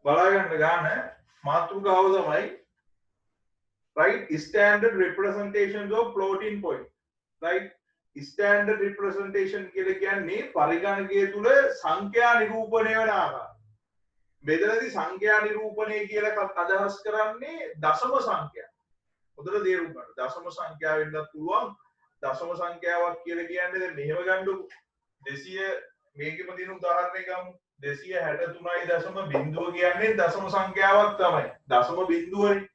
බලාගන්න ගන්න මාතෘකාව තමයි right standard representations of floating point right standard representation කියලා කියන්නේ පරිගණකය තුල සංඛ්‍යා නිරූපණය වෙන ආකාරය. මෙතනදී සංඛ්‍යා නිරූපණය කියලා අදහස් කරන්නේ දශම සංඛ්‍යා. හොඳට තේරුම් ගන්න. දශම සංඛ්‍යාව වෙන්නත් පුළුවන්. දශම සංඛ්‍යාවක් කියලා කියන්නේ දැන් මෙහෙම ගන්නකො 200 මේකෙම දින උදාහරණයක් ගමු. 263.0 කියන්නේ දශම සංඛ්‍යාවක් තමයි. දශම බිඳුවනේ.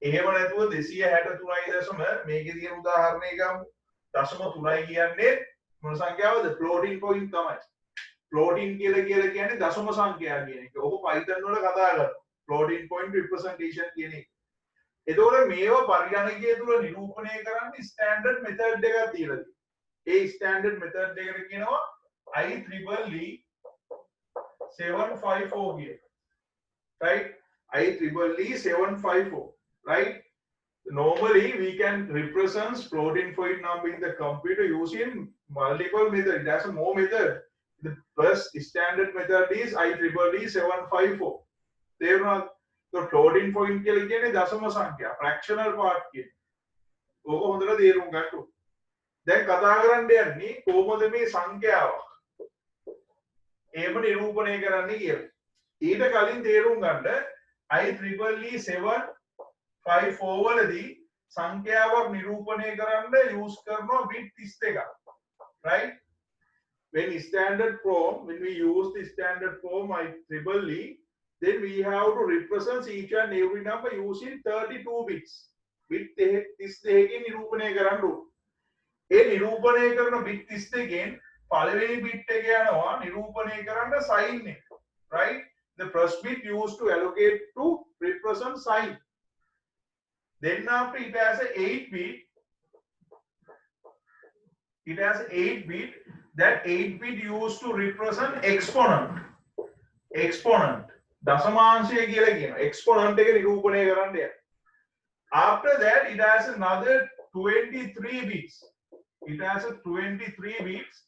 එහෙම නැතුව 263 මේකේ තියෙන උදාහරණයක් ගමු. දශම 3යි කියන්නේ මොන සංඛ්‍යාවද? ෆ්ලෝටින් පොයින්ට් තමයි. ෆ්ලෝටින් කියලා කියන්නේ දශම සංඛ්‍යා කියන එක. ඔක Python වල කතා කරනවා. ෆ්ලෝටින් පොයින්ට් රිප්‍රසන්ටේෂන් කියන එක. එතකොට මේවා පරිගණකය තුල නිරූපණය කරන්නේ ස්ටෑන්ඩඩ් මෙතඩ් එකක් තියලා තියෙනවා. ඒ ස්ටෑන්ඩඩ් මෙතඩ් එකට කියනවා IEEE 754 කියන. right IEEE 754 right. Normally we can represent floating point number in the computer using multiple methods. There's a more method. The first standard method is IEEE 754. They not the floating point के लिए ने दशम संख्या fractional part के वो को हमारा देरुं गट्टू. දැන් කතා කරන්න යන්නේ කොහොමද මේ සංඛ්‍යාව එහෙම නිරූපණය කරන්නේ කියලා. ඊට කලින් තේරුම් ගන්න IEEE 754 වලදී සංඛ්‍යාවක් නිරූපණය කරන්න use කරනවා bit 32ක්. right when we use the standard form IEEE then we have to represent each and every number using 32 bits. bit 32කින් නිරූපණය කරන්න ඕන. ඒ නිරූපණය කරන bit 32කින් පළවෙනි bit එක යනවා නිරූපණය කරන්න sign එක. right the first bit used to allocate to represent sign. Then after it has a 8 bit. It has 8 bit. That 8 bit used to represent exponent. Exponent. දශමාංශය කියලා කියනවා. exponent එක නිරූපණය කරන්න යනවා. After that it has another 23 bits. It has a 23 bits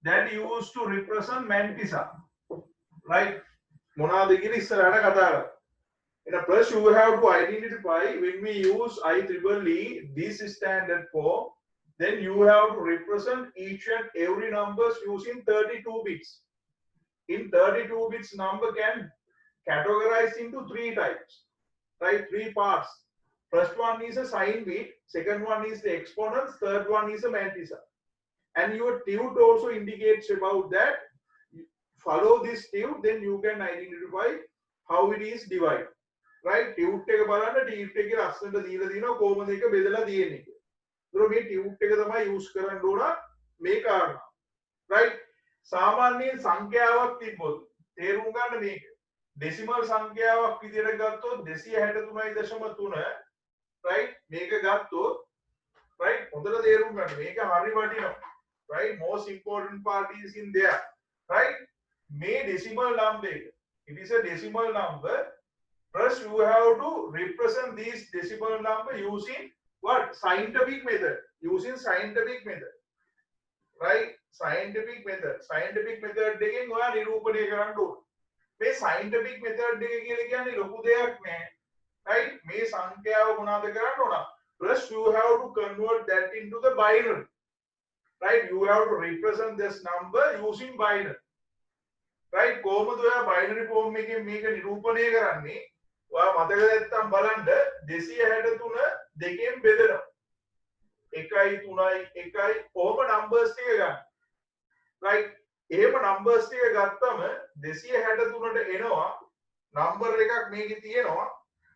that used to represent mantissa. Right? මොනවාද කියලා ඉස්සරහට කතා කරමු. Plus you have to identify when we use IEEE this standard form, then you have to represent each and every numbers using 32 bits. In 32 bits number can categorize into 3 types, right? 3 parts. First one is a sign bit, second one is the exponents, third one is a mantissa. And your tut also indicates about that. Follow this tut, then you can identify how it is divided. right tut එක බලන්න tut එකේ ලස්සනට දීලා දිනවා කොහොමද ඒක බෙදලා තියෙන්නේ කියලා. ඒතර මේ tut එක තමයි යූස් කරන්න ඕන මේ කාරණා. right සාමාන්‍යයෙන් සංඛ්‍යාවක් තිබ්බොත් තේරුම් ගන්න මේක. ඩෙසිමල් සංඛ්‍යාවක් විදිහට ගත්තොත් 263.3 right මේක ගත්තොත් right හොඳට තේරුම් ගන්න මේක හරි වටිනවා. right most important part is in there. right මේ decimal number it is a decimal number. First, you have to represent these decimal number using what? Scientific method. Using scientific method. Right? Scientific method. Scientific method එකෙන් ඔයා නිරූපණය කරන්න ඕන. මේ scientific method එක කියලා කියන්නේ ලොකු දෙයක් නෑ. Right? මේ සංඛ්‍යාව මොනවද කරන්න ඕන? First, you have to convert that into the binary. Right? You have to represent this number using binary. Right? කොහොමද ඔයා binary form එකෙන් මේක නිරූපණය කරන්නේ? ඔයා මතක නැත්තම් බලන්න 263 දෙකෙන් බෙදෙනවා 1යි 3යි 1යි කොහොම නම්බර්ස් ටික ගන්න right එහෙම නම්බර්ස් ටික ගත්තම 263ට එනවා නම්බර් එකක් මේකේ තියෙනවා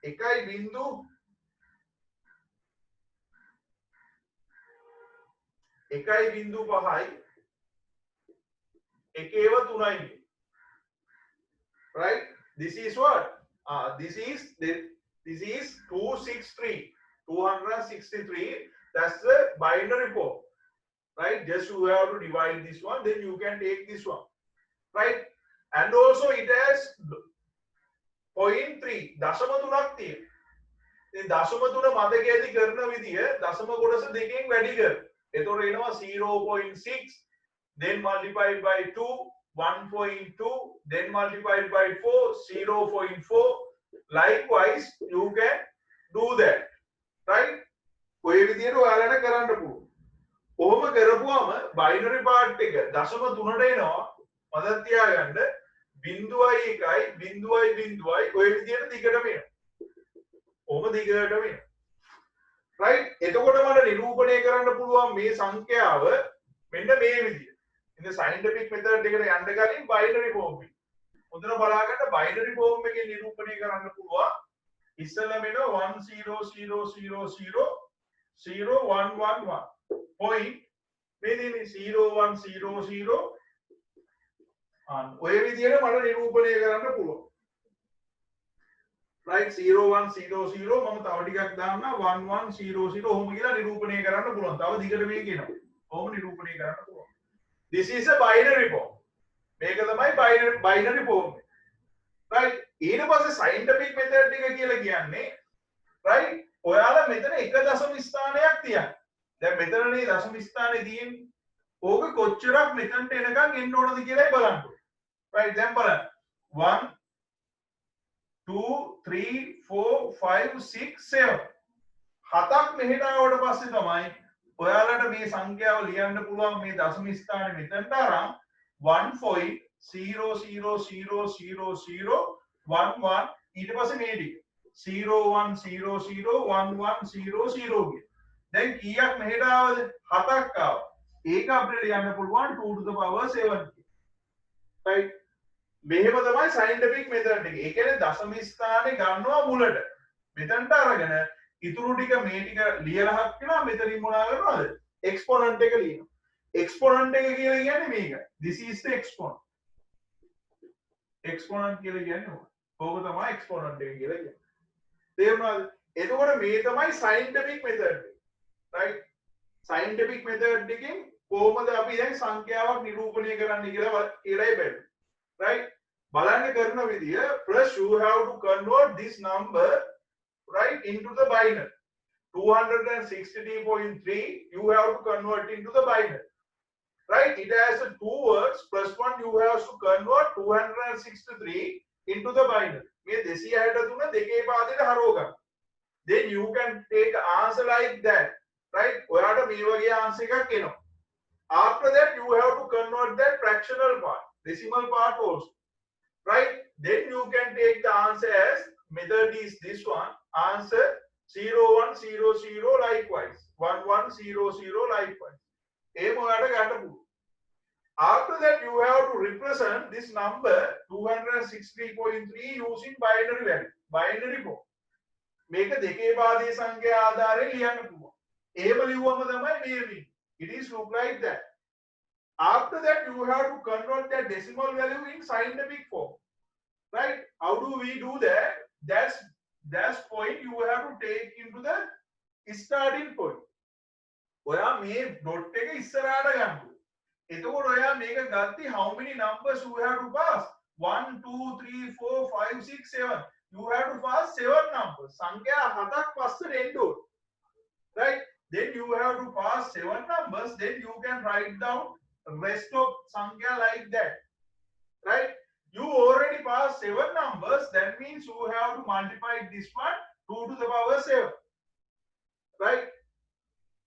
1.5යි එකේව 3යි right this is what this is 263 that's the binary form right just you have to divide this one then you can take this one right and also it has 0.3 දශම 3ක් තියෙනවා. ඉතින් දශම 3 මතකයේදී කරන විදිය දශම කොටස දෙකෙන් වැඩි කර. එතකොට එනවා 0.6 then multiplied by 2 1.2, then multiplied by 4, 0.4. Likewise, you can do that, right? ඔය විදිහට ඔයාලට කරන්න පුළුවන්. කොහොම කරපුවාම binary part එක දශම 3ට එනවා. මතක තියාගන්න 0.1 ඔය විදිහට දිගටම එනවා. කොහොම දිගටම එනවා. right? එතකොට මට නිරූපණය කරන්න පුළුවන් මේ සංඛ්‍යාව මෙන්න මේ විදිහට. ඉතින් scientific method එකට යන්න කලින් binary form එක. හොඳට බලාගන්න binary form එකේ නිරූපණය කරන්න පුළුවන්. ඉස්සෙල්ලාම එනවා 100000111 point මේ දෙන්නේ 0100 ඔය විදිහට මට නිරූපණය කරන්න පුළුවන්. right 0100 මම තව ටිකක් දාන්න 1100 ඔහොම කියලා නිරූපණය කරන්න පුළුවන්. තව දිගට මේක එනවා. ඔහොම නිරූපණය කරන්න පුළුවන්. this is a binary form. මේක තමයි binary form. right ඊට පස්සේ scientific method එක කියලා කියන්නේ right ඔයාලා මෙතන එක දශම ස්ථානයක් තියන්න. දැන් මෙතනනේ දශම ස්ථානේ තියෙන්නේ. ඕක කොච්චරක් මෙතනට එනකන් එන්න ඕනද කියලායි බලන්න. right දැන් බලන්න 1 2 3 4 5 6 7 හතක් මෙහෙට ආවට පස්සේ තමයි ඔයාලට මේ සංඛ්‍යාව ලියන්න පුළුවන් මේ දශම ස්ථානේ මෙතනට අරන් 1.0000011 ඊට පස්සේ මේ ටික 01001100 කිය. දැන් කීයක් මෙහෙට ආවද? හතක් ආවා. ඒක අපිට ලියන්න පුළුවන් 2 to the power 7 කිය. right මෙහෙම තමයි scientific method එක. ඒ කියන්නේ දශම ස්ථානේ ගන්නවා මුලට. මෙතනට අරගෙන ඉතුරු ටික මේ ටික ලියලා හත් වෙනවා. මෙතනින් මොනවා කරනවද? exponent එක ලියනවා. exponent එක කියලා කියන්නේ මේක. this is the exponent. exponent කියලා කියන්නේ ඕක තමයි exponent එක කියලා කියන්නේ. තේරුණාද? එතකොට මේ තමයි scientific method එක. right scientific method එකෙන් කොහොමද අපි දැන් සංඛ්‍යාවක් නිරූපණය කරන්න කියලායි බලන්න. right බලන්න කරන විදිය first you have to convert this number right into the binary 263.3 you have to convert into the binary right it has two words plus one you have to convert 263 into the binary මේ 263 දෙකේ පාදයට හරව ගන්න then you can take answer like that right ඔයාට මේ වගේ answer එකක් එනවා after that you have to convert that fractional part decimal part also right then you can take the answer as method is this one answer 0100 likewise 1100 likewise එහෙම ඔයාලට ගන්න පුළුවන් after that you have to represent this number 263.3 using binary form මේක දෙකේ පාදයේ සංඛ්‍යා ආධාරයෙන් ලියන්න පුළුවන් එහෙම ලියුවම තමයි මේ වෙන්නේ it is look like that. After that, you have to convert that decimal value in scientific form. Right? How do we do that? That's point you have to take into the starting point. ඔයා මේ dot එක ඉස්සරහට ගන්න. එතකොට ඔයා මේක ගත්තී how many numbers you have to pass? 1 2 3 4 5 6 7. You have to pass 7 numbers. සංඛ්‍යා හතක් පස්සට එන්න ඕන. Right? Then you have to pass 7 numbers. Then you can write down rest of sankhya like that, right? You already passed 7 numbers, that means you have to multiply this one 2 to the power 7, right?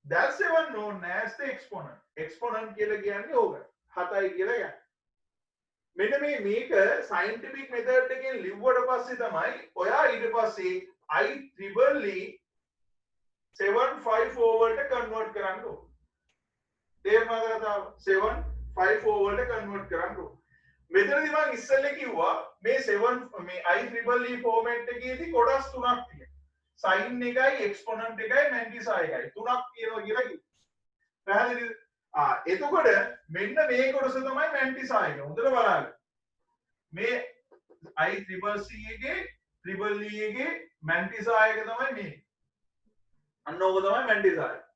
That 7 known as the exponent. Exponent කියලා කියන්නේ ඕක 7යි කියලා ගන්න. මෙන්න මේක scientific method එකෙන් ලිව්වට පස්සේ තමයි ඔයා ඊට පස්සේ IEEE 754 වලට convert කරන්න ඕන. තේරුණාද කතාව 754 වලට කන්වර්ට් කරන්න ඕන මෙතනදී මම ඉස්සෙල්ලා කිව්වා මේ 7 මේ IEEE ෆෝමැට් එකේදී කොටස් තුනක් තියෙනවා sin එකයි exponent එකයි mantissa එකයි තුනක් තියෙනවා කියලා කිව්වා පැහැදිලිද එතකොට මෙන්න මේ කොටස තමයි mantissa එක හොඳට බලන්න මේ IEEE එකේ EEE එකේ mantissa එක තමයි මේ අන්න ඕක තමයි mantissa එක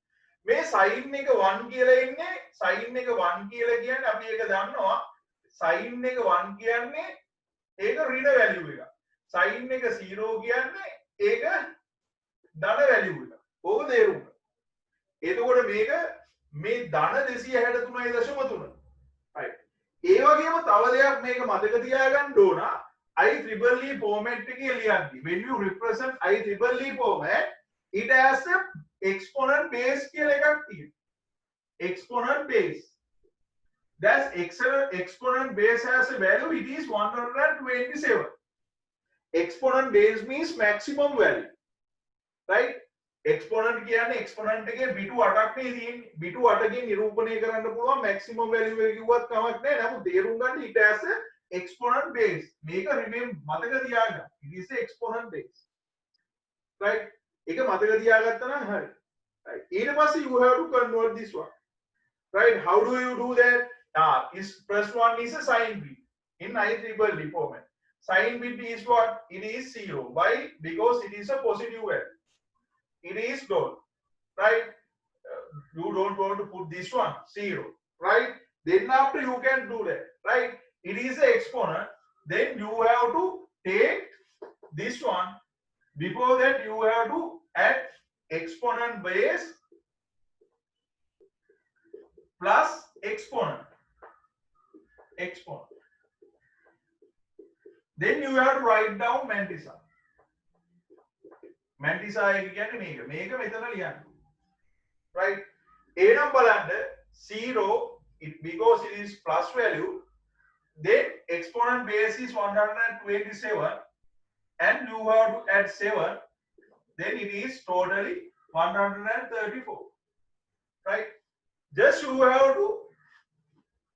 මේ sin එක 1 කියලා ඉන්නේ sin එක 1 කියලා කියන්නේ අපි ඒක දන්නවා sin එක 1 කියන්නේ ඒක ඍණ වැලියු එක sin එක 0 කියන්නේ ඒක ධන වැලියු එක ඕක තේරුම් ගන්න. එතකොට මේක මේ ධන 263.3 right ඒ වගේම තව දෙයක් මේක මතක තියාගන්න ඕන IEEE format එකේ ලියද්දි when you represent IEEE format it has a exponent base කියලා එකක් තියෙනවා. Exponent base. That's exponent base has a value, it is 127. Exponent base means maximum value. Right? Exponent කියන්නේ exponent එකේ බිටු 8ක් නේ තියෙන්නේ. බිටු 8කින් නිරූපණය කරන්න පුළුවන් maximum value එක කිව්වත් කමක් නැහැ. නමුත් තේරුම් ගන්න it has a exponent base. මේක මතක තියාගන්න. It is a exponent base. Right? ඒක මතක තියාගත්තා නම් හරි. Right? ඊට පස්සේ you have to convert this one. Right? How do you do that? First one is a sign bit in IEEE format. Sign bit is what? It is 0. Why? Because it is a positive value. It is dot. Right? You don't want to put this one 0. Right? Then after you can do that. Right? It is an exponent. Then you have to take this one. Before that you have to add exponent base plus exponent. Then you have to write down mantissa. Mantissa එක කියන්නේ මේක මෙතන ලියන්න. Right? A නම් බලන්න 0 because it is plus value. Then exponent base is 127 and you have to add 7. Then it is totally 134. Right? Just you have to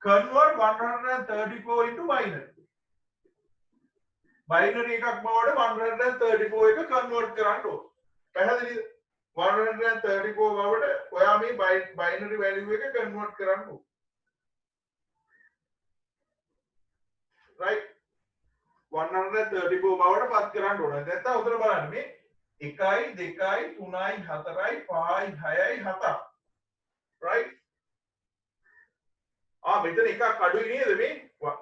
convert 134 into binary. Binary එකක් බවට 134 එක convert කරන්න ඕන. පැහැදිලිද? 134 බවට ඔයා මේ binary value එක convert කරන්න ඕන. Right? 134 බවට පත් කරන්න ඕන. නැත්නම් උතර බලන්න මේ 1යි 2යි 3යි 4යි 5යි 6යි 7යි. Right? මෙතන එකක් අඩුයි නේද මේ?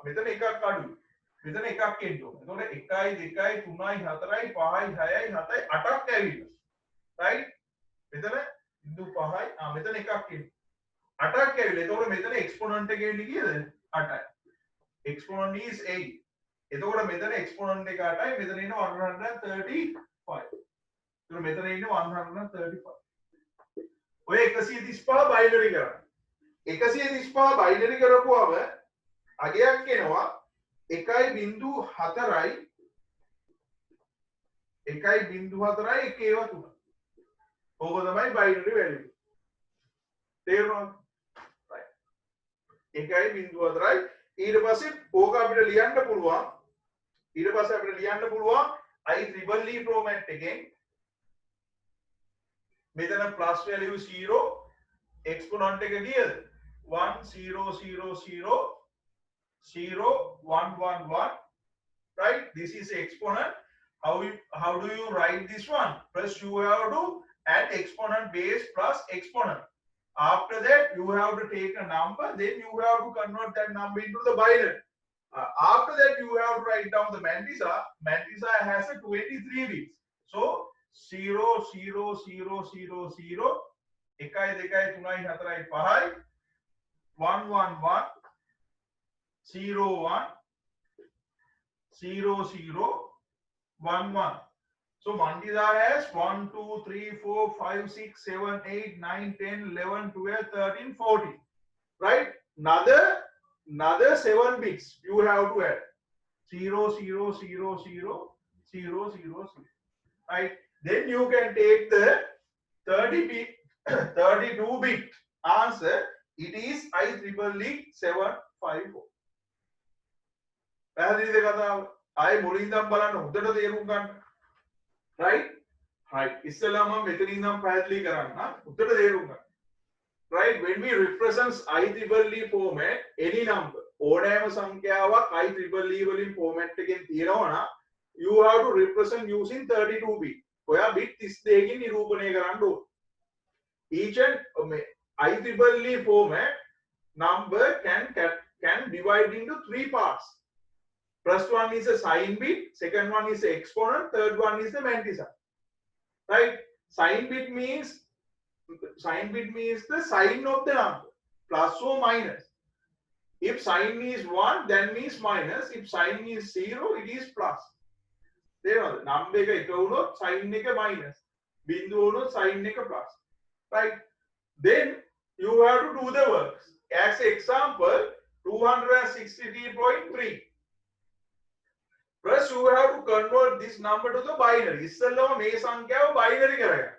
මෙතන එකක් අඩුයි. මෙතන එකක් එන්න ඕන. එතකොට 1යි 2යි 3යි 4යි 5යි 6යි 7යි 8ක් ඇවිල්ලා. right? මෙතන බිඳු 5යි මෙතන එකක් එන්න. 8ක් ඇවිල්ලා. එතකොට මෙතන exponent එක එන්නේ කීයද? 8යි. exponent is 8. එතකොට මෙතන exponent එක 8යි. මෙතන ඉන්න 135. එතකොට මෙතන ඉන්න 135. ඔය 135 බයිනරි කරන්න. 135 බයිනරි කරපුවම අගයක් එනවා 1.4යි 1.4යි 1.3. ඕක තමයි බයිනරි වැලියු. තේරුණාද? right. 1.4යි ඊට පස්සේ ඕක අපිට ලියන්න පුළුවන්. ඊට පස්සේ අපිට ලියන්න පුළුවන් IEEE format එකෙන් මෙතන plus value 0 exponent එක කීයද? 1 0 0 0 0 1 1 1. Right? This is exponent. How do you write this one? First you have to add exponent base plus exponent. After that you have to take a number, then you have to convert that number into the binary. After that you have to write down the mantissa. Mantissa has a 23 bits. So 0 0 0 0 0 1 2 3 4 5 1 1 1 0 1 0 0 1 1. So mantissa has 1 2 3 4 5 6 7 8 9 10 11 12 13 14. Right? Another 7 bits you have to add. 0 0 0 0 0 0 0. Right? Then you can take the 32 bit answer. It is IEEE 754. පැහැදිලිද කතාව? ආයේ මුලින් ඉඳන් බලන්න හොඳට තේරුම් ගන්න. right? right. ඉස්සෙල්ලා මම මෙතනින් ඉඳන් පැහැදිලි කරන්න. හොඳට තේරුම් ගන්න. right? When we represent IEEE format any number ඕනෑම සංඛ්‍යාවක් IEEE වලින් format එකෙන් තියෙනවා නම් you have to represent using 32 bit. ඔයා bit 32කින් නිරූපණය කරන්න ඕන. each and IEEE format number can divide into 3 parts. First one is a sign bit, second one is a exponent, third one is the mantissa. Right? Sign bit means the sign of the number, plus or minus. If sign is 1, then means minus. If sign is 0, it is plus. Number sign minus. Bindu sign plus. Right? Then you have to do the works. As example, 263.3. First, you have to convert this number to the binary. ඉස්සෙල්ලම මේ සංඛ්‍යාව binary කරගන්න.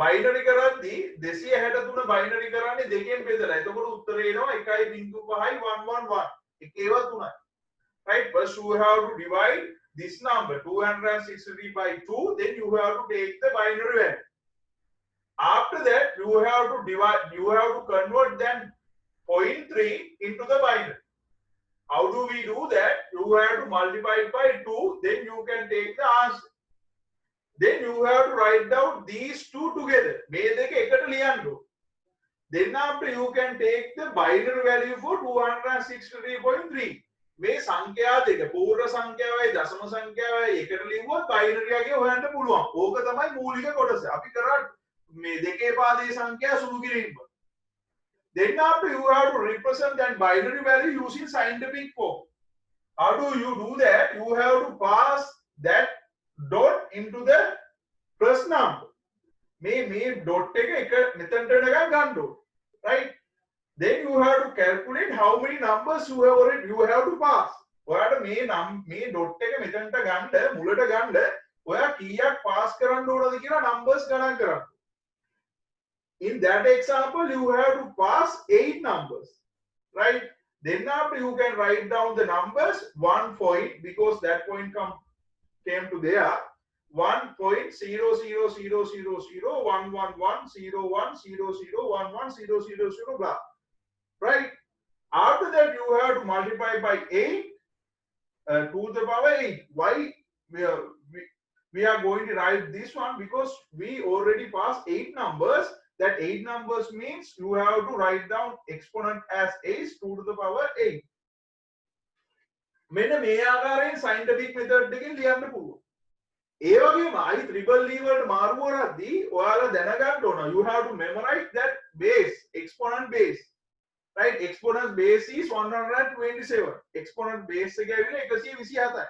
Binary කරද්දී 263 binary කරන්නේ දෙකෙන් බෙදලා. එතකොට උත්තරේ එනවා 1.5යි 111. එකේව 3යි. Right? First, you have to divide this number 263 by 2. Then you have to take the binary value. After that, you have to divide. You have to convert then 0.3 into the binary. How do we do that? You have to multiply it by 2, then you can take the answer. Then you have to write down these two together. Then after you can take the binary value for 263.3. මේ සංඛ්‍යා දෙක පූර්ණ සංඛ්‍යාවයි දශම සංඛ්‍යාවයි එකට ලියුවොත් binary එකේ හොයන්න පුළුවන්. ඕක තමයි මූලික කොටස. අපි කරා මේ දෙකේ පාදයේ සංඛ්‍යා සුළු කිරීම. Then after you have to represent that binary value using scientific form. How do you do that? You have to pass that dot into the first number. මේ dot එක මෙතනට ගන්න. Right? Then you have to calculate how many numbers you have to pass. ඔයාට මේ dot එක මෙතනට ගන්න මුලට ගන්න ඔයා කීයක් pass කරන්න ඕනද කියලා numbers ගණන් කරන්න. In that example, you have to pass 8 numbers, right? Then after you can write down the numbers 1 point because that point came to there 1.0000011010011001100 blah, right? After that you have to multiply by 8 to the power 8. Why we are going to write this one? Because we already passed 8 numbers. That 8 numbers means you have to write down exponent as a 2 to the power 8. මෙන්න මේ ආකාරයෙන් scientific method එකෙන් ලියන්න පුළුවන්. ඒ වගේම IEEE වලට මාරු කරද්දී ඔයාලා දැනගන්න ඕන you have to memorize that base, exponent base. Right? Exponent base is 127. Exponent base එක ඇවිල්ලා 127යි.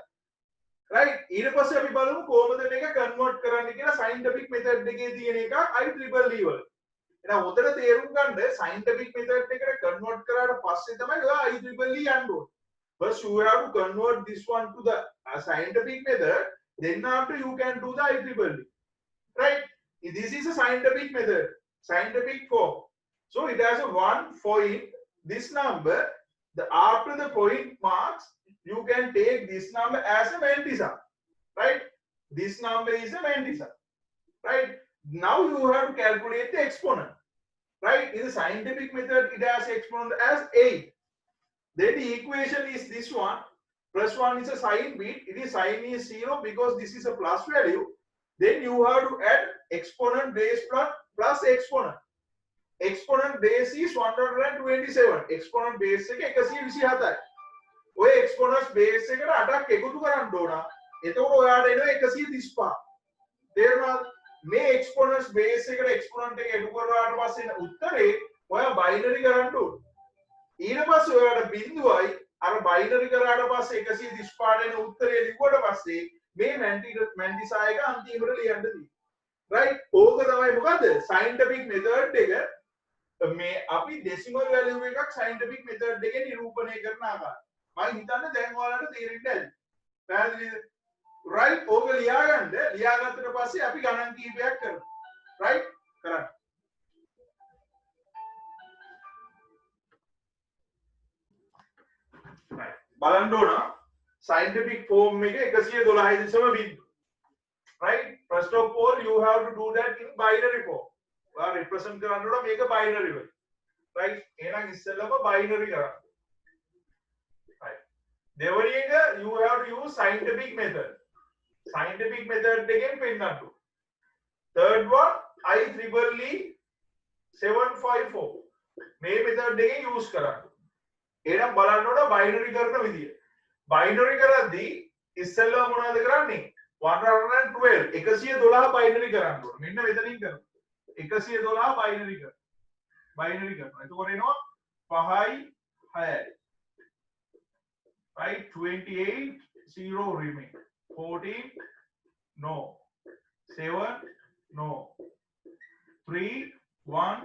Right? ඊට පස්සේ අපි බලමු කොහොමද මේක convert කරන්න කියලා scientific method එකේ තියෙන එක IEEE වල. එහෙනම් උතන තේරුම් ගන්න scientific method එකට convert කරාට පස්සේ තමයි ඔයා IEEE යන්න ඕනේ. First you have to convert this one to the scientific method, then after you can do the IEEE. Right? This is a scientific method, scientific form. So it has a 1 point, this number, after the point marks, you can take this number as a mantissa. Right? This number is a mantissa. Right? Now you have to calculate the exponent. Right? In the scientific method, it has exponent as 8. Then the equation is this one. Plus 1 is a sign bit. It is sign is 0 because this is a plus value. Then you have to add exponent base plus exponent. Exponent base is 127. Exponent base එක 127යි. ඔය exponent base එකට 8ක් එකතු කරන්න ඕන. එතකොට ඔයාට එනවා 135. තේරුණාද? මේ exponent base එකට exponent එක එකතු කරාට පස්සේ එන උත්තරේ ඔයා binary කරන්න ඕන. ඊට පස්සේ ඔයාට බිඳුවයි අර binary කරාට පස්සේ 135 එන උත්තරේ ලිව්වට පස්සේ මේ මැන්ටිසා එක අන්තිමට ලියන්න තියෙනවා. right? ඕක තමයි මොකද්ද? scientific method එක මේ අපි decimal value එකක් scientific method එකේ නිරූපණය කරන ආකාරය. මම හිතන්නේ දැන් ඔයාලට තේරෙන්න ඇති. පැහැදිලිද? right? ඕක ලියාගන්න. ලියාගත්තට පස්සේ අපි ගණන් කීපයක් කරමු. right? කරන්න. right. බලන්න ඕන scientific form එක 112.2. right? First of all, you have to do that in binary form. represent කරන්න ඕන මේක binary වෙයි. right? එහෙනම් ඉස්සෙල්ලම binary කරන්න. right? දෙවෙනි එක you have to use scientific method. Scientific method එකෙන් පෙන්නන්න ඕන. third one IEEE 754. මේ method එකෙන් use කරන්න. එහෙනම් බලන්න ඕන binary කරන විදිය. binary කරද්දී ඉස්සෙල්ලම මොනවද කරන්නේ? 112 112 binary කරන්න ඕන. මෙන්න මෙතනින් කරමු. 112 binary කරනවා. එතකොට එනවා 5යි higher. Right? 28, 0 remain. 14, no. 7, no. 3, 1,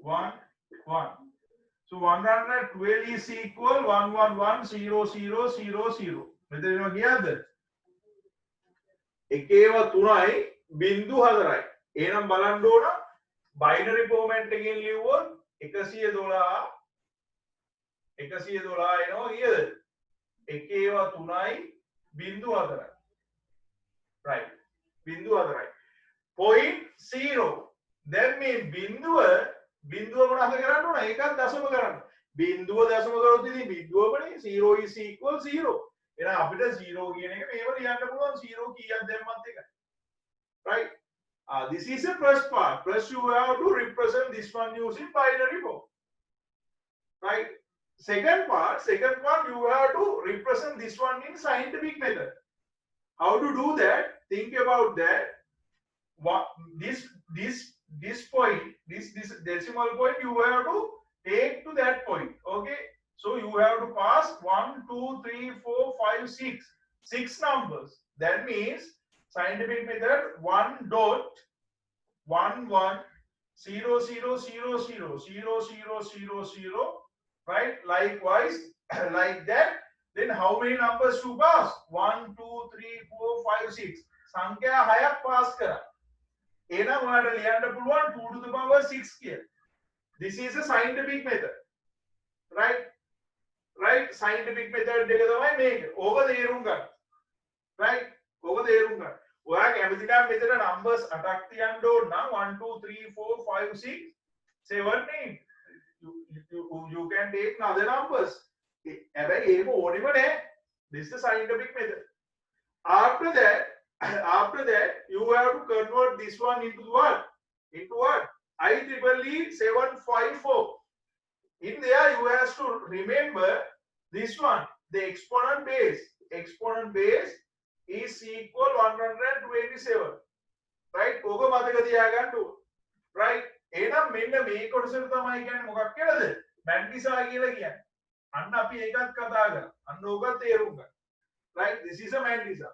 1, 1. So 112 is equal 111 0 0 0 0. මෙතන කියද්ද? එකේව 3යි බිංදු 4යි. එහෙනම් බලන්න ඕන බයිනරි ෆෝමැට් එකකින් ලියුවොත් 112 එනවා කීයද? එකේව 3යි බිංදු 4යි. right. බිංදු 4යි. point 0. that means බිංදුව මොනවද කරන්න ඕන? ඒකත් දශම කරන්න. බිංදුව දශම කරොත් ඉතින් බිංදුවමනේ 0 is equal 0. එහෙනම් අපිට 0 කියන එක මේව ලියන්න පුළුවන් 0 කීයක් දැම්මත් එකයි. right? This is the first part. First you have to represent this one using binary form. Right? Second part you have to represent this one in scientific method. How to do that? Think about that. What this point, this decimal point, you have to take to that point. Okay, so you have to pass 1 2 3 4 5 6 numbers. That means scientific method 1.11 0 0 0 0 0 0 0 0, right? Likewise like that. Then how many numbers to pass? 1 2 3 4 5 6 සංඛ්‍යා 6ක් pass කරා. එහෙනම් ඔයාලට ලියන්න පුළුවන් 2 to the power 6 කියලා. This is a scientific method. Right? Scientific method එක තමයි මේක. ඕක තේරුම් ගන්න. Right? ඕක තේරුම් ගන්න. ඔයා කැමති නම් මෙතන numbers 8ක් තියන්න ඕන නම් 1 2 3 4 5 6 7 8. You can take other numbers. හැබැයි ඒක ඕනෙම නෑ. This is the scientific method. After that you have to convert this one into what? IEEE 754. In there you have to remember this one, the exponent base is equal 127. right? ඕක මතක තියාගන්න ඕන. right? එහෙනම් මෙන්න මේ කොටසට තමයි කියන්නේ මොකක් කියලාද? මැන්ටිසා කියලා කියන්නේ. අන්න අපි ඒකත් කතා කරා. අන්න ඕක තේරුම් ගන්න. right? This is a mantissa.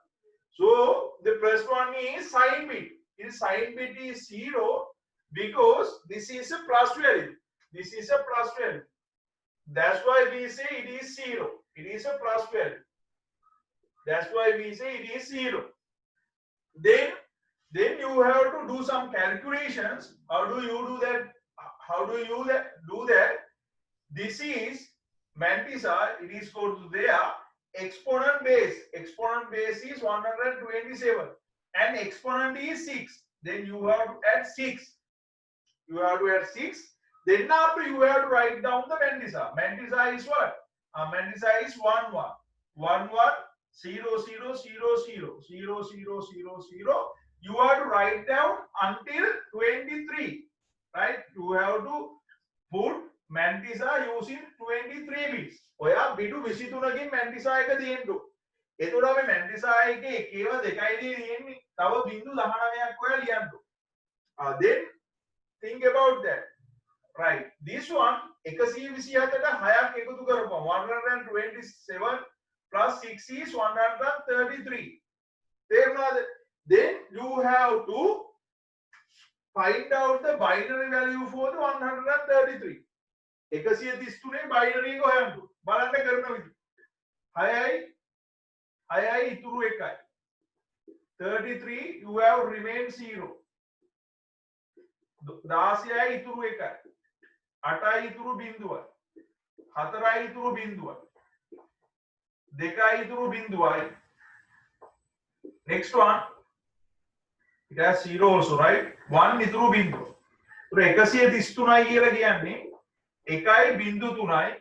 So the first one is sign bit. This sign bit is 0 because this is a plus value. That's why we say it is 0. It is a plus value. That's why we say it is 0. Then you have to do some calculations. How do you do that? This is mantissa. It is for there. Exponent base is 127 and exponent is 6. Then you have to add 6. Then after you have to write down the mantissa. Mantissa is what? Mantissa is 1 1 1 1 0 0 0 0 0 0 0 0. You have to write down until 23. Right? You have to put mantissa using 23 bits. ඔයා බිටු 23කින් මැන්ටිසා එක තියෙන්න ඕන. එතකොට අපි මැන්ටිසා එකේ එකේව දෙකයි තියෙන්නේ. තව බිංදු 19ක් ඔයා ලියන්න ඕන. Then think about that. Right. This one 127ට 6ක් එකතු කරපුවා 127 plus 6 is 133. තේරුණාද? Then you have to find out the binary value for the 133. 133 binary එක හොයන්න. බලන්න කරන විදිහ. 6යි ඉතුරු 1යි. 33 you have remain 0. 16යි ඉතුරු 1යි. 8යි ඉතුරු බිංදුවයි. 4යි ඉතුරු බිංදුවයි. 2යි ඉතුරු බිංදුවයි. Next one. It has 0 also, right? 1 ඉතුරු බිංදුව. ඒතර 133යි කියලා කියන්නේ 1යි බිංදු 3යි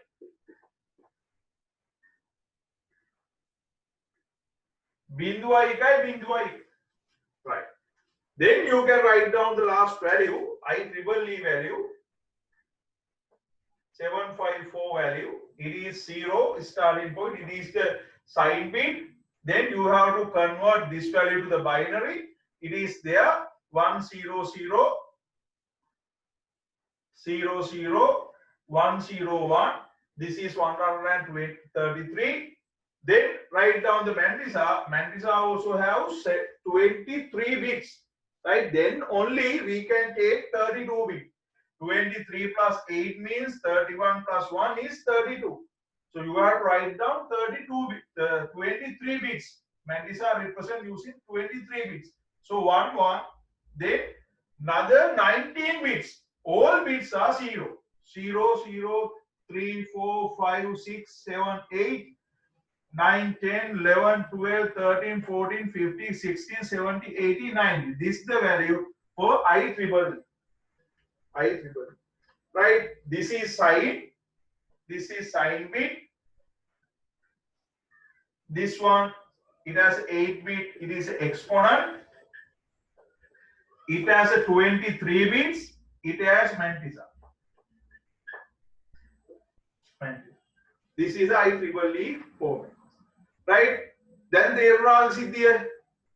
බිංදුවයි 1යි බිංදුවයි. Right. Then you can write down the last value, IEEE value 754 value. It is 0 starting point. It is the sign bit. Then you have to convert this value to the binary. It is there 100 00 101 This is 133. Then write down the mantissa. Mantissa also have 23 bits, right? Then only we can take 32 bits. 23 plus 8 means 31 plus 1 is 32. So you have to write down 23 bits. Mantissa represent using 23 bits. So 1 1. Then another 19 bits. All bits are 0. 0 0 3 4 5 6 7 8 9 10 11 12 13 14 15 16 17 18 19. This is the value for IEEE. IEEE. Right? This is sign. This is sign bit. This one, it has 8 bit. It is exponent. It has a 23 bits. It has mantissa. This is IEEE format. Right? Then there are සිද්ධිය.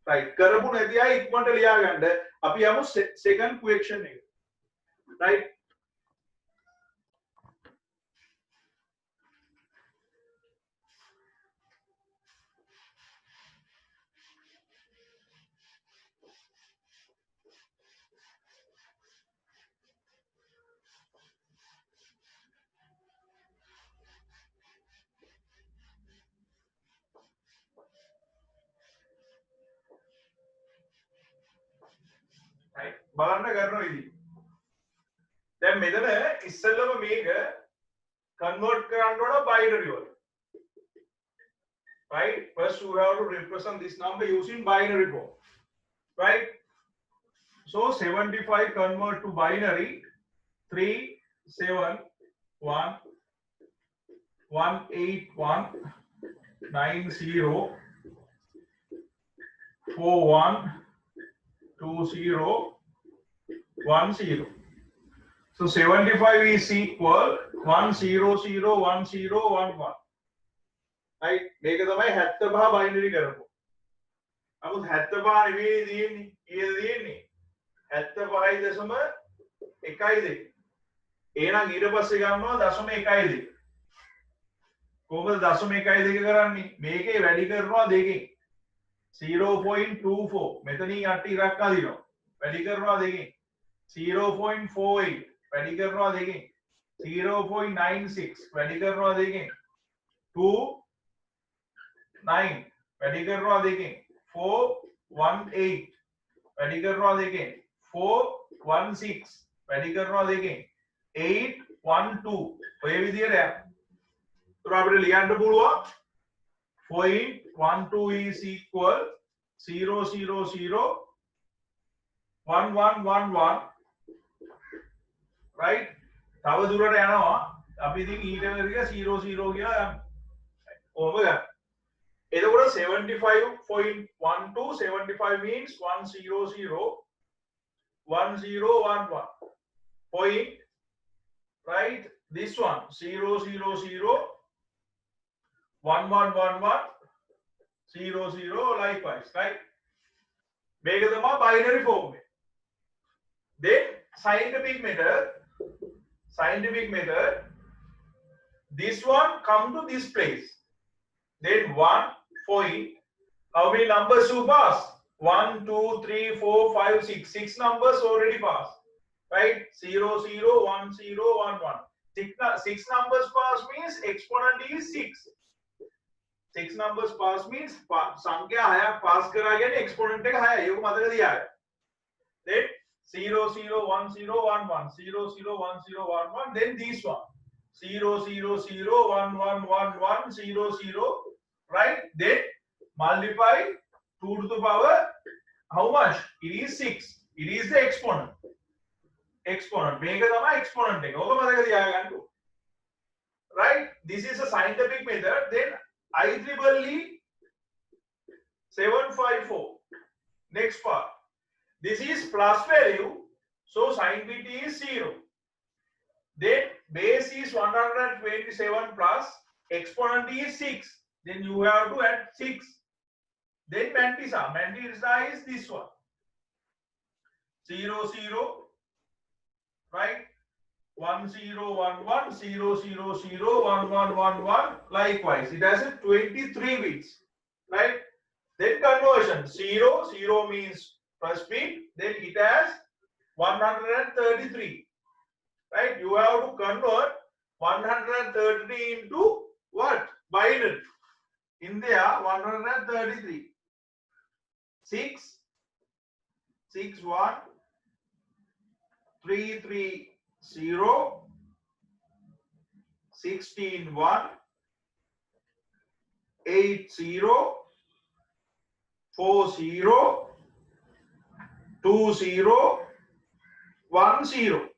Right? කරපු නැති අය ඉක්මනට ලියා ගන්න. අපි යමු second question එක. Right? Right? බලන්න කරන විදිහ. දැන් මෙතන ඉස්සෙල්ලම මේක convert කරන්න ඕන binary වල. Right? First you have to represent this number using binary form. Right? So 75 convert to binary 3 7 1 1 8 1 9 0 4 1 2 0 1 0. So 75 is equal 1 0 0 1 0 1 1. Right? මේක තමයි 75 binary කරපො. නමුත් 75 නෙවෙයි තියෙන්නේ. කීයද තියෙන්නේ? 75.12. එහෙනම් ඊට පස්සේ ගන්නවා 0.12. කොහොමද 0.12 කරන්නේ? මේකේ වැඩි කරනවා දෙකෙන්. 0.24 මෙතනින් අට ඉරක් අදිනවා. වැඩි කරනවා දෙකෙන්. 0.48 වැඩි කරනවා දෙකෙන්. 0.96 වැඩි කරනවා දෙකෙන්. 2 9 වැඩි කරනවා දෙකෙන්. 418 වැඩි කරනවා දෙකෙන්. 416 වැඩි කරනවා දෙකෙන්. 812 ඔය විදියට යනවා. ඒතර අපිට ලියන්න පුළුවන් 0.12 is equal 0 0 0 1 1 1 1. Right? තව දුරට යනවා. අපි ඉතින් ඊට වෙරික 0 0 කියලා ගන්න. ඔහොම ගන්න. එතකොට 75.12 75 means 1 0 0 1 0 1 1. Point. Right? This one 0 0 0 1 1 1 1 0 0 likewise. Right? මේක තමයි binary form එක. Then scientific method, this one come to this place. Then 1 point, how many numbers you pass? 1 2 3 4 5 6. 6 numbers already passed. Right? 0 0 1 0 1 1. 6 numbers pass means exponent is 6. 6 numbers pass means සංඛ්‍යා 6ක් pass කරා කියන්නේ exponent එක 6යි. ඒක මතක තියාගන්න. Then 0 0 1 0 1 1 0 0 1 0 1 1. Then this one 0 0 0 1 1 1 1 0 0. Right? Then multiply 2 to the power how much? It is 6. It is the exponent. මේක තමයි exponent එක. ඔක මතක තියාගන්න. Right? This is a scientific method. Then IEEE 754. Next part. This is plus value. So sin bit is 0. Then base is 127 plus exponent is 6. Then you have to add 6. Then mantissa. Mantissa is this one. 0 0. Right? 1 0 1 1 0 0 0 1 1 1 1. Likewise, it has a 23 bits, right? Then conversion 0 0 means first bit. Then it has 133, right? You have to convert 133 into what? Binary. In there 133. 6 6 1 3 3 0 16 1 8 0 4 0 2 0 1 0.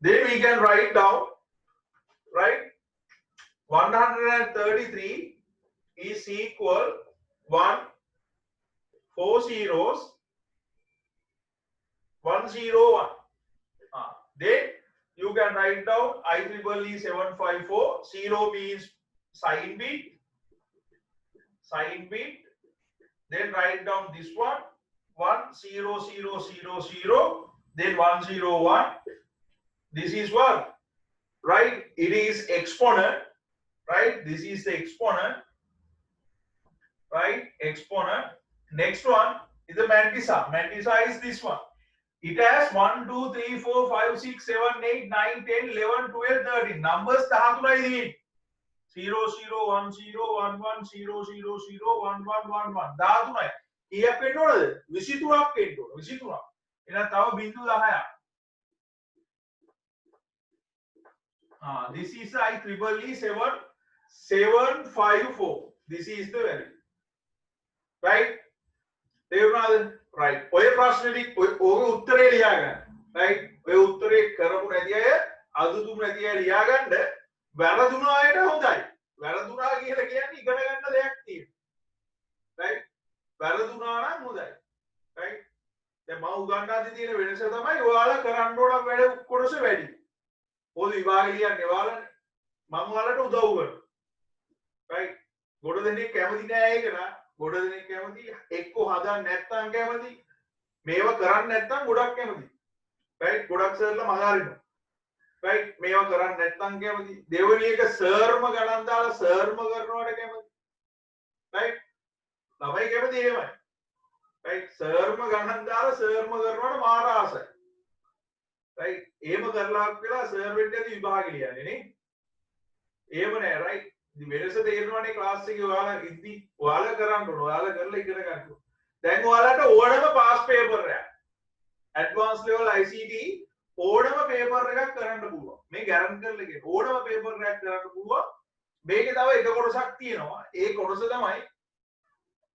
Then we can write down, right? 133 is equal 1 4 zeros 1 0 1. Then you can write down IEEE 754. 0 means sign bit. Then write down this one 1 0 0 0 0. Then 1 0 1. This is what? Right? It is exponent. Right? This is the exponent. Right? Exponent. Next one is the mantissa. Mantissa is this one. It has 1, 2, 3, 4, 5, 6, 7, 8, 9, 10, 11, 12, 13. Numbers 13. 0, 0, 1, 0, 1, 1, 0, 0, 0, 1, 1, 1, 1. 13. Here pennoda 23ක් එන්න ඕන. 23ක්. එහෙනම් තව බිංදු 10ක්. This is IEEE 754. This is the value. Right? තේරුණාද? Right. ඔය ප්‍රශ්නෙදි ඔය උත්තරේ ලියා ගන්න. Right? ඔය උත්තරේ කරපු නැති අය අදුතුම් නැති අය ලියා ගන්න. වැරදුනා අයට හොඳයි. වැරදුනා කියලා කියන්නේ ඉගෙන ගන්න දෙයක් තියෙනවා. Right? වැරදුනා නම් හොඳයි. Right? දැන් මම උගන්වන්න තියෙන වෙනස තමයි ඔයාලා කරන්න ඕන වැඩ කොටස වැඩි. පොදු විභාග ලියන්නේ ඔයාලානේ. මම ඔයාලට උදව් කරනවා. Right? ගොඩ දෙනෙක් කැමති නෑ ඒක නා. ගොඩ දෙනෙක් කැමති එක්කෝ හදන්න නැත්නම් කැමති මේවා කරන්න නැත්නම් ගොඩක් කැමති. Right? ගොඩක් සර්ලා මග අරිනවා. Right? මේවා කරන්න නැත්නම් කැමති. දෙවෙනි එක සර්ම ගණන් දාලා සර්ම කරනවට කැමති. Right? ළමයි කැමති එහෙමයි. Right? සර්ම ගණන් දාලා සර්ම කරනවට මාර ආසයි. Right? එහෙම කරලා කියලා සර් වෙන්න ඇති විභාගෙ ලියන්නේ නේ. එහෙම නෑ. Right? ඉතින් වෙනස තේරෙනවනේ ක්ලාස් එකේ ඔයාලා ඉද්දි ඔයාලා කරන්න ඕන. ඔයාලා කරලා ඉගෙන ගන්න ඕන. දැන් ඔයාලට ඕනම පාස් පේපර් එකක් ඇඩ්වාන්ස් ලෙවල් ICT ඕනම පේපර් එකක් කරන්න පුළුවන්. මේ ගැරන්ටි කරලා කියන ඕනම පේපර් එකක් කරන්න පුළුවන්. මේකේ තව එක කොටසක් තියෙනවා. ඒ කොටස තමයි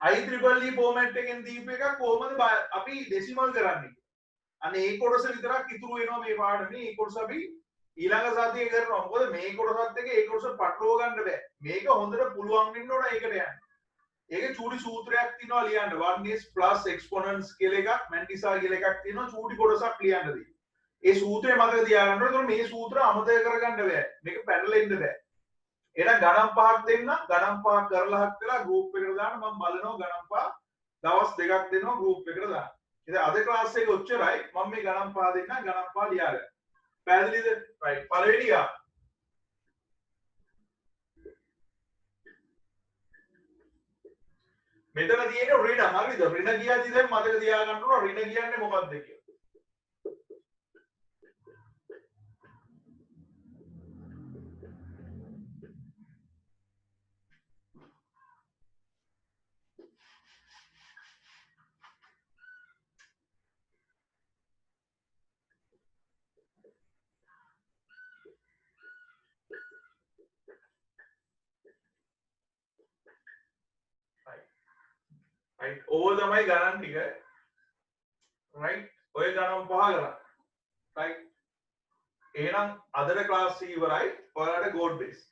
IEEE ෆෝමැට් එකෙන් දීප එකක් කොහොමද අපි ඩෙසිමල් කරන්නේ. අනේ ඒ කොටස විතරක් ඉතුරු වෙනවා මේ පාඩමේ. ඒ කොටස අපි ඊළඟ සතියේ කරනවා. මොකද මේ කොටසත් එක්ක ඒ කොටස පටලව ගන්න බෑ. මේක හොඳට පුළුවන් වෙන්න ඕන ඒකට යන්න. ඒකේ චූටි සූත්‍රයක් තියෙනවා ලියන්න. 1 is plus exponents කියලා එකක්, mantissa කියලා එකක් තියෙනවා. චූටි කොටසක් ලියන්න දෙයි. ඒ සූත්‍රය මතක තියාගන්න ඕනේ. ඒතකොට මේ සූත්‍ර අමතක කරගන්න බෑ. මේක පැටලෙන්න බෑ. එහෙනම් ගණන් පහක් දෙන්න. ගණන් පහක් කරලා හත් වෙලා group එකට දාන්න. මම බලනවා ගණන් පහ දවස් දෙකක් දෙනවා group එකට දාන්න. ඉතින් අද ක්ලාස් එකේ ඔච්චරයි. මම මේ ගණන් පහ දෙන්න ගණන් පහ ලියාගන්න. පැහැදිලිද? right. පළවෙනි ගා. මෙතන තියෙන ඍණ හරිද? ඍණ කියද්දි දැන් මතක තියාගන්න ඕන ඍණ කියන්නේ මොකක්ද කියලා. right. ඕව තමයි ගණන් ටික. right. ඔය ගණන් පහ කරා. right. එහෙනම් අදට ක්ලාස් එක ඉවරයි. ඔයාලට ගෝඩ් බේස්